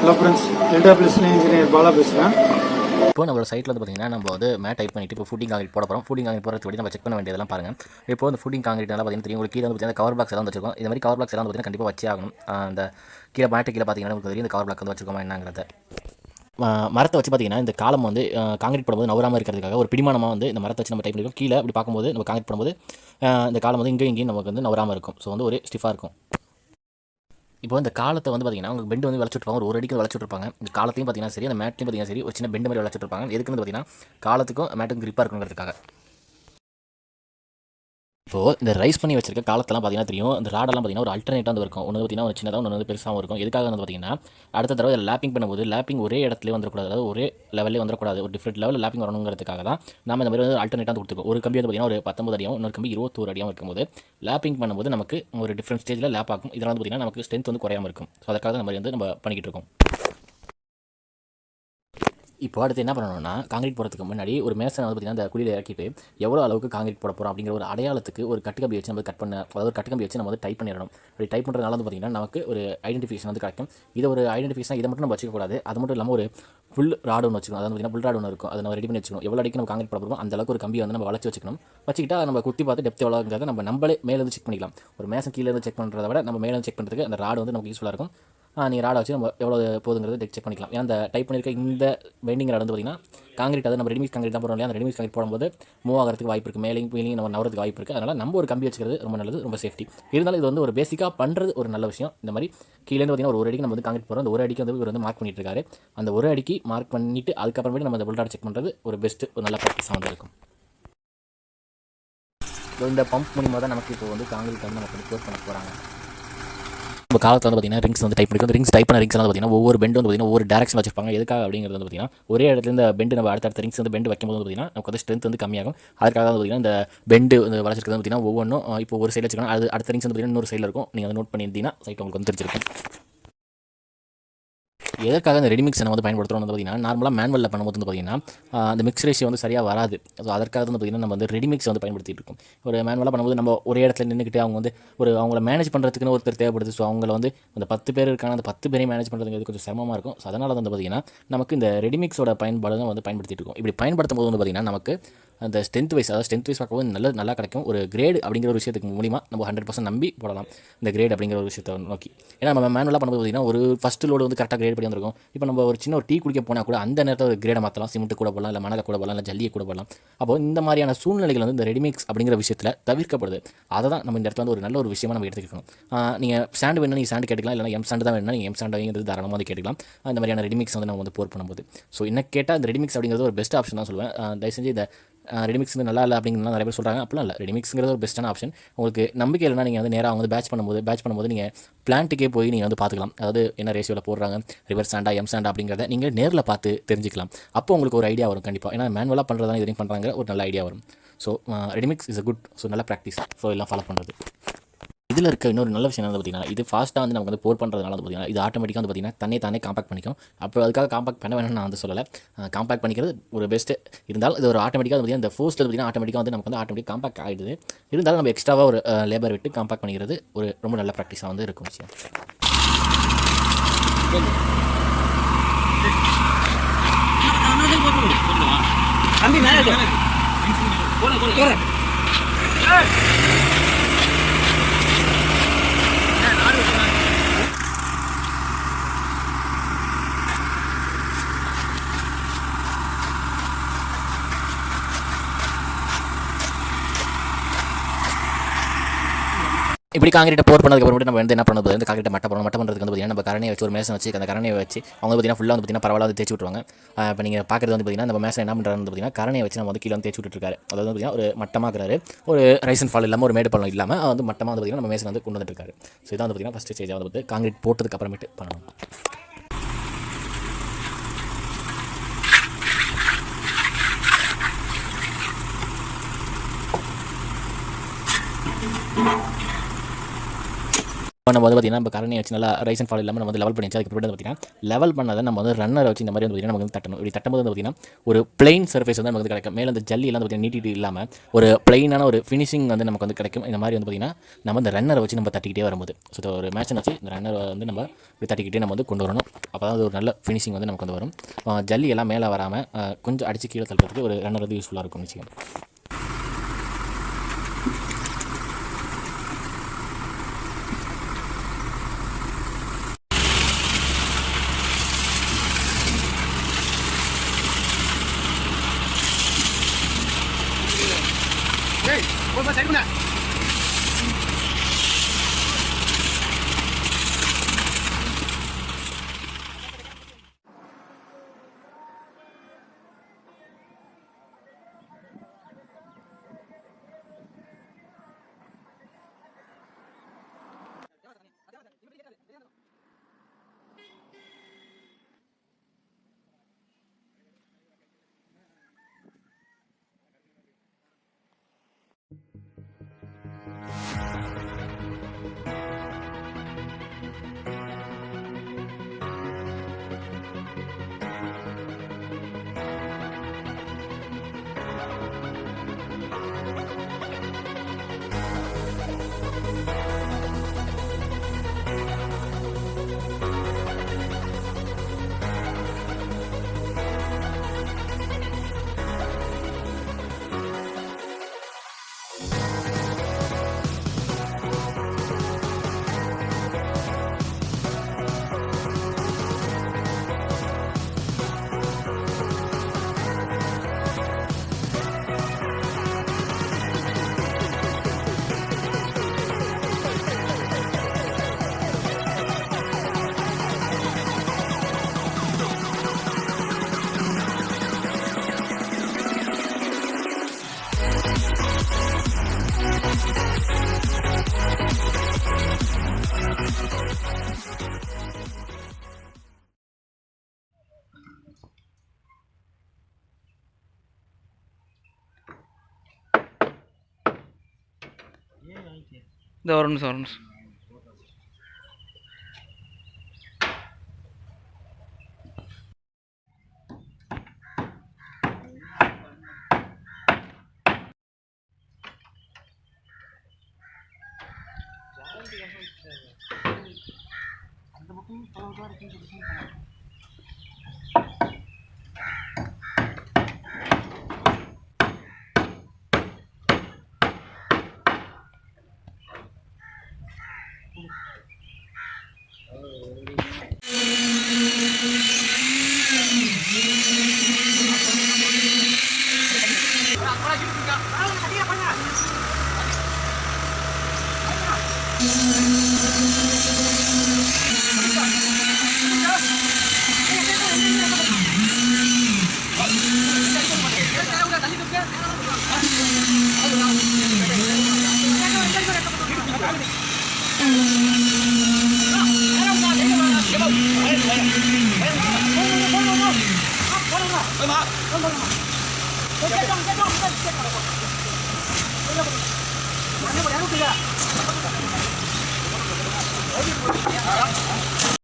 Hello friends, எல்டபிள்யூஸ்ல engineer Bala பேசுகிறேன். இப்போ நம்மளோட சைட்டில் வந்து பார்த்தீங்கன்னா நம்ம வந்து மேட் டைப் பண்ணிட்டு இப்போ ஃபுட்டிங் காங்கிரீட் போட போகிறோம். ஃபுட்டிங் காங்கிரீட் போகிறதுக்கு முன்னாடி நம்ம செக் பண்ண வேண்டியதெல்லாம் பாருங்கள். இப்போ இந்த ஃபுட்டிங் காங்கிரீட் எல்லாம் பார்த்தீங்கன்னா தெரியும். உங்களுக்கு கீழே வந்து பார்த்தீங்கன்னா கவர் பிளாக்ஸ் எல்லாம் வச்சிருக்கோம். இந்த மாதிரி கவர் பிளாக்ஸ் எல்லாம் பார்த்தீங்கன்னா கண்டிப்பாக வச்சே ஆகணும். அந்த கீழே மேட்டு கீழே பார்த்தீங்கன்னா உங்களுக்கு தெரியும் இந்த கவர் பிளாக் வந்து வச்சிருக்கோமா என்னங்கிறத. மரத்தை வச்சு பார்த்தீங்கன்னா இந்த காலம் வந்து காங்கிரீட் போடும்போது நவராமல் இருக்கிறதுக்காக ஒரு பிடிமானமாக வந்து இந்த மரத்தை வச்சு நம்ம டைப் பண்ணிருக்கோம். கீழே அப்படி பார்க்கும்போது நம்ம காங்கிரீட் போடும்போது இந்த காலம் வந்து இங்கேயும் நமக்கு வந்து நவராமல் இருக்கும். ஸோ வந்து ஒரு ஸ்டிஃபாக இருக்கும். இப்போ இந்த காலத்தை வந்து பார்த்தீங்கன்னா உங்களுக்கு பெண்டு வந்து வளச்சுட்ருப்பாங்க, ஒரு அடிக்கு வளச்சுட்ருப்பாங்க. இந்த காலத்தையும் பார்த்தீங்கன்னா சரி, அந்த மேட்லையும் பார்த்தீங்கன்னா சரி, ஒரு சின்ன பெண்டு மாதிரி வளச்சுட்ருப்பாங்க. எதுக்கு வந்து பார்த்தீங்கன்னா காலத்துக்கும் மேட்டுக்கும் கிரிப்பாக இருக்குங்கிறதுக்காக. இப்போது இந்த ரைஸ் பண்ணி வச்சிருக்க காலத்தெல்லாம் பார்த்தீங்கன்னா தெரியும். இந்த ராடெல்லாம் பார்த்தீங்கன்னா ஒரு அல்டர்னேட்டாக வந்து இருக்கும். ஒன்று பார்த்தீங்கன்னா ஒரு சின்னதாக, ஒன்று வந்து பெருசாகவும் இருக்கும். எதுக்காக வந்து பார்த்தீங்கன்னா அடுத்த தடவை லேப்பிங் பண்ணும்போது லேப்பிங் ஒரே இடத்துல வந்துடக்கூடாது, அதாவது ஒரே லெவலே வந்துடக்கூடாது, ஒரு டிஃப்ரெண்ட் லெவலில் லேப்பிங் வரணுங்கிறதுக்காக தான் நம்ம இந்த மாதிரி வந்து அல்டர்னேட்டாக கொடுத்துருக்கோம். ஒரு கம்பி வந்து பார்த்தீங்கன்னா ஒரு 19 அடியாகவும் இன்னொரு கம்பி 21 அடியாகவும் இருக்கும்போது லேப்பிங் பண்ணும்போது நமக்கு ஒரு டிஃப்ரெண்ட் ஸ்டேஜில் லேப் ஆகும். இதெல்லாம் வந்து பார்த்தீங்கன்னா நமக்கு ஸ்ட்ரென்த் வந்து குறையாமல் இருக்கும். ஸோ அதுக்காக நம்ம வந்து நம்ம பண்ணிக்கிட்டு இருக்கோம். இப்போ அடுத்து என்ன பண்ணணும்னா காங்கிரீட் போடுறதுக்கு முன்னாடி ஒரு மேசனை வந்து பார்த்தீங்கன்னா அந்த குழியில் இறக்கிட்டு எவ்வளோ அளவுக்கு காங்கிரீட் போட போகிறோம் அப்படிங்கிற ஒரு அடையாளத்துக்கு ஒரு கட்டுக்கம்பி வச்சு நம்ம கட் பண்ண, அதாவது ஒரு கட்டுக்கம்பி வச்சு நம்ம வந்து டைப் பண்ணிடணும். அப்படி டைப் பண்ணுறதுனால வந்து பார்த்தீங்கன்னா நமக்கு ஒரு ஐடென்டிஃபிகேஷன் வந்து கிடைக்கும். இதை ஒரு ஐடென்டிஃபிகேஷன் இதை மட்டும் நம்ம வச்சுக்கக்கூடாது. அது மட்டும் இல்லாமல் ஒரு ஃபுல் ராடு ஒன்று வச்சுக்கணும். அதாவது பார்த்தீங்கன்னா ஃபுல் ராடு ஒன்று இருக்கும், அதை நம்ம ரெடி பண்ணி வச்சுக்கணும். எவ்வளோ அடிக்கு நம்ம காங்கிரீட் போட போகிறோம் அந்த அளவுக்கு ஒரு கம்பி வந்து நம்ம வளச்சு வச்சுக்கணும். வச்சுக்கிட்டா நம்ம குத்தி பார்த்து டெப்த் எவ்வளோங்கிறத நம்ம நம்மளே மேலே இருந்து செக் பண்ணிக்கலாம். ஒரு மேசன் கீழே இருந்து செக் பண்ணுறத விட நம்ம மேலே இருந்து செக் பண்ணுறதுக்கு அந்த ராடு வந்து நமக்கு யூஸ்ஃபுல்லாக இருக்கும். நீங்கள் ராடை வச்சு நம்ம எவ்வளோ போதுங்கிறது செக் பண்ணிக்கலாம். ஏன்னா அந்த டைப் பண்ணியிருக்க இந்த பெண்டிங் ராடு வந்து பார்த்திங்கன்னா காங்கிரீட், அது நம்ம ரெடிமிக்ஸ் காங்கிரீட் தான் போடுறோம் இல்லையா, அந்த ரெடிமிக்ஸ் காங்கிரீட் போடும்போது மூவ் ஆகிறதுக்கு வாய்ப்பு இருக்குது, மேலேயும் கீழேயும் நம்ம நவரதுக்கு வாய்ப்பு இருக்குது. அதனால் நம்ம ஒரு கம்பி வச்சுக்கிறது ரொம்ப நல்லது, ரொம்ப சேஃப்டி. இருந்தாலும் இது வந்து ஒரு பேசிக்காக பண்ணுறது ஒரு நல்ல விஷயம். இந்த மாதிரி கீழேருந்து பார்த்திங்கன்னா ஒரு அடிக்கு நம்ம வந்து காங்கிரீட் போடுறோம். அந்த ஒரு அடிக்கு வந்து இவர் வந்து மார்க் பண்ணிட்டு இருக்காரு. அந்த ஒரு அடிக்கு மார்க் பண்ணிவிட்டு அதுக்கப்புறமேட்டு நம்ம அந்த புல்டாட் செக் பண்ணுறது ஒரு பெஸ்ட்டு, ஒரு நல்ல ப்ராக்டிஸாக வந்து இருக்கும். இந்த பம்ப் மூலியமாக தான் நமக்கு இப்போ வந்து காங்கிரீட் வந்து நமக்கு வந்து க்ளோஸ் பண்ண போகிறாங்க. இப்போ காலத்தில் வந்து பார்த்தீங்கன்னா ரிங்ஸ் வந்து டைப் பண்ணிருக்கோம். ரிங்ஸ் டைப் பண்ண ரிங்ஸ் வந்து பார்த்தீங்கன்னா ஒவ்வொரு பெண்டு வந்து பார்த்தீங்கன்னா ஒவ்வொரு டேரக்ஷன் வச்சிருப்பாங்க. எதுக்காக அப்படிங்கிறது வந்து பார்த்தீங்கன்னா ஒரே இடத்துல இந்த பெண்டு நம்ம அடுத்த ரிங்ஸ் வந்து பெண்டு வைக்கும்போது பார்த்தீங்கன்னா நமக்கு வந்து ஸ்ட்ரென்த் வந்து கம்மியாகும். அதுக்காக வந்து பார்த்தீங்கன்னா இந்த பெண்டு வந்து வளர்ச்சிருக்கிறது பார்த்தீங்கன்னா ஒவ்வொன்றும் இப்போ ஒரு சைடில் வச்சுக்கணும், அது அடுத்த ரிங்ஸ் வந்து பார்த்தீங்கன்னா இன்னொரு சைடில் இருக்கும். நீங்கள் வந்து நோட் பண்ணியிருந்தீங்கன்னா சைட் உங்களுக்கு வந்து தெரிஞ்சிருக்கும். எதற்காக இந்த ரெடிமிக்ஸ் நம்ம வந்து பயன்படுத்துகிறோம் வந்து பார்த்தீங்கன்னா நார்மலாக மேனுவலில் பண்ணும்போது வந்து பார்த்தீங்கன்னா அந்த மிக்ஸ் ரேஷியோ வந்து சரியாக வராது. ஸோ அதற்காக வந்து பார்த்தீங்கன்னா நம்ம வந்து ரெடிமிக்ஸ் வந்து பயன்படுத்திட்டு இருக்கோம். ஒரு மேனுவலாக பண்ணும்போது நம்ம ஒரே இடத்துல நின்றுக்கிட்டு அவங்க வந்து அவங்கள மேனேஜ் பண்ணுறதுக்குன்னு ஒருத்தர் தேவைப்படுது. ஸோ அவங்கள வந்து அந்த 10 பேர் இருக்காங்க, அந்த 10 பேரையும் மேனேஜ் பண்ணுறதுங்கிறது கொஞ்சம் சிரமமாக இருக்கும். ஸோ அதனால் வந்து பார்த்தீங்கன்னா நமக்கு இந்த ரெடிமிக்ஸோட பயன்பாடு தான் வந்து பயன்படுத்திட்டு இருக்கோம். இப்படி பயன்படுத்தும் போது வந்து பார்த்தீங்கன்னா நமக்கு அந்த ஸ்ட்ரென்த் வைஸ், அதாவது ஸ்ட்ரென்த் வைஸ் பார்க்கும்போது நல்லா கிடைக்கும். ஒரு கிரேட் அப்படிங்கிற ஒரு விஷயத்துக்கு மூலிமா நம்ம 100% நம்பி போடலாம் இந்த கிரேட் அப்படிங்கிற ஒரு விஷயத்தை நோக்கி. ஏன்னா நம்ம மேனுவலாக பண்ணும்போது பார்த்தீங்கன்னா ஒரு ஃபஸ்ட்டு லோடு வந்து கரெக்டாக கிரேட் பண்ணி வந்திருக்கும். இப்போ நம்ம ஒரு சின்ன ஒரு டீ குடிக்க போனால் கூட அந்த நேரத்தில் ஒரு கிரேடை மாற்றலாம். சிமெண்ட் கூட போடலாம், இல்லை மணலை கூட போடலாம், இல்லை ஜல்லியை கூட போடலாம். அப்போ இந்த மாதிரியான சூழ்நிலைகள் வந்து இந்த ரெடிமிக்ஸ் அப்படிங்கிற விஷயத்தில் தவிர்க்கப்படுது. அதை தான் நம்ம இந்த இடத்துல வந்து ஒரு நல்ல ஒரு விஷயமாக நம்ம எடுத்துக்கணும். நீங்கள் சாண்டு வேணும்னா நீங்கள் சாண்டு கேட்டுக்கலாம், இல்லைனா எம் சாண்டு தான் வேணும்னா நீங்கள் எம் சாண்டு வாங்கிறது தாராளமாக வந்து கேட்டுக்கலாம். இந்த மாதிரியான ரெடிமிக்ஸ் வந்து நம்ம வந்து போர் பண்ணும்போது. ஸோ என்ன கேட்டால் இந்த ரெடிமிக்ஸ் அப்படிங்கிறது ஒரு பெஸ்ட் ஆப்ஷன் தான் சொல்லுவேன். தயவு செஞ்சு இந்த ரெடிமிக்ஸ் வந்து நல்லா இல்லை அப்படிங்கிறது நிறைய பேர் சொல்கிறாங்க. அப்படிலாம் இல்லை, ரெடிமிக்ஸுங்கிறது ஒரு பெஸ்ட்டான ஆப்ஷன். உங்களுக்கு நம்பிக்கை இல்லைனா நீங்கள் வந்து நேராக அவங்க வந்து பேட்ச் பண்ணும்போது நீங்கள் பிளான்ட்டுக்கே போய் நீங்கள் வந்து பார்த்துக்கலாம். அதாவது என்ன ரேஷியோவில் போடுறாங்க, ரிவர்ஸ் சாண்டா எம் சாண்டா அப்படிங்கிறத நீங்கள் நேரில் பார்த்து தெரிஞ்சிக்கலாம். அப்போ உங்களுக்கு ஒரு ஐடியா வரும் கண்டிப்பாக. ஏன்னா மேனுவலாக பண்ணுறதா இதுலையும் பண்ணுறாங்க, ஒரு நல்ல ஐடியா வரும். So readymix is a good, so நல்ல ப்ராக்டிஸ். ஸோ எல்லாம் ஃபாலோ பண்ணுறது. இதில் இருக்க இன்னொரு நல்ல விஷயம் வந்து பார்த்தீங்கன்னா இது ஃபாஸ்ட்டாக வந்து நமக்கு வந்து போர் பண்ணுறதுனால வந்து பார்த்தீங்கன்னா இது ஆட்டோமேட்டிக்காக வந்து பார்த்தீங்கன்னா தானே காம்பாக்ட் பண்ணிக்கும். அப்போ அதுக்காக காம்பாக்ட் பண்ண வேணும்னு நான் வந்து சொல்லலை. காம்பாக்ட் பண்ணிக்கிறது ஒரு பெஸ்ட்டு. இருந்தாலும் இது ஒரு ஆட்டோமேட்டிக்காக வந்து பார்த்தீங்கன்னா இந்த ஃபோர்ஸில் பார்த்தீங்கன்னா ஆட்டோமேட்டிக்காக வந்து நமக்கு வந்து ஆட்டோமேட்டிக் காம்பாக்ட் ஆகிடுது. இருந்தாலும் நம்ம எக்ஸ்ட்ராவாக ஒரு லேபர் விட்டு காம்பாக்ட் பண்ணிக்கிறது ஒரு ரொம்ப நல்ல ப்ராக்டிஸாக வந்து இருக்கும் விஷயம். இப்படி காங்கிரீட்டை போர் பண்ணதுக்கப்புறம் நம்ம வந்து என்ன பண்ணுறது, இந்த காங்கிரீட்டை மட்டை பண்ணுறதுக்கு வந்து பார்த்தீங்கன்னா நம்ம கரணையை வச்சு ஒரு மேசன் வச்சு அந்த கரணையை வச்சு அவங்க பார்த்தீங்கன்னா ஃபுல்லாக வந்து பார்த்தீங்கன்னா பரவாயில்ல வந்து தேய்ச்சி விட்டுருவாங்க. இப்போ நீங்கள் பார்க்குறது வந்து பார்த்தீங்கன்னா நம்ம மேசன் என்ன பண்ணுறாரு வந்து பார்த்தீங்கன்னா கரணையை வச்சு நம்ம வந்து கீழே வந்து தேய்ச்சி விட்டுருக்காரு. அதாவது பார்த்தீங்கன்னா ஒரு மட்டமாக இருக்கிறாரு, ஒரு ரைஸ் அண்ட் ஃபால் இல்லாமல் ஒரு மேடு பள்ளம் இல்லாமல் வந்து மட்டமாக வந்து பார்த்தீங்கன்னா நம்ம மேசன் வந்து கொண்டு வந்துட்டு இருக்காரு. ஸோ இதான் வந்து பார்த்தீங்கன்னா ஃபஸ்ட்டு ஸ்டேஜாக வந்து பார்த்து காங்கிரீட் போட்டதுக்கு அப்புறமேட்டு பண்ணணும். நம்ம வந்து பார்த்திங்கன்னா இப்போ கரணையை வச்சு நல்லா ரைஸ் அண்ட் ஃபால் இல்லாமல் நம்ம வந்து லெவல் பண்ணிச்சு. அதுக்கு வந்து பார்த்திங்கன்னா லெவல் பண்ணதை நம்ம வந்து ரன்னர் வச்சு இந்த மாதிரி வந்து பார்த்திங்கன்னா நம்ம வந்து தட்டணும். இப்படி தட்டும்போது வந்து பார்த்திங்கன்னா ஒரு பிளைன் சர்ஃபேஸ் வந்து நமக்கு கிடைக்கும். மேலே அந்த ஜல்லி எல்லாம் பார்த்திங்கன்னா நீட்டிட்டு இல்லாமல் ஒரு பிளைனான ஒரு ஃபினிஷிங் வந்து நமக்கு வந்து கிடைக்கும். இந்த மாதிரி வந்து பார்த்திங்கன்னா நம்ம இந்த ரன்னரை வச்சு நம்ம தட்டிக்கிட்டே வரும்போது ஒரு மேட்சை வச்சு இந்த ரன்னர் வந்து நம்ம தட்டிக்கிட்டே நம்ம வந்து கொண்டு வரணும். அப்போ தான் ஒரு நல்ல ஃபினிஷிங் வந்து நமக்கு வந்து வரும். ஜல்லி எல்லாம் மேலே வராமல் கொஞ்சம் அடித்து கீழே தள்ளுறதுக்கு ஒரு ரன்னர் வந்து யூஸ்ஃபுல்லாக இருக்கும் நிச்சயம். இந்த ஒரு நிமிஷம் அந்த பக்கம் Hãy subscribe cho kênh Ghiền Mì Gõ để không bỏ lỡ những video hấp dẫn.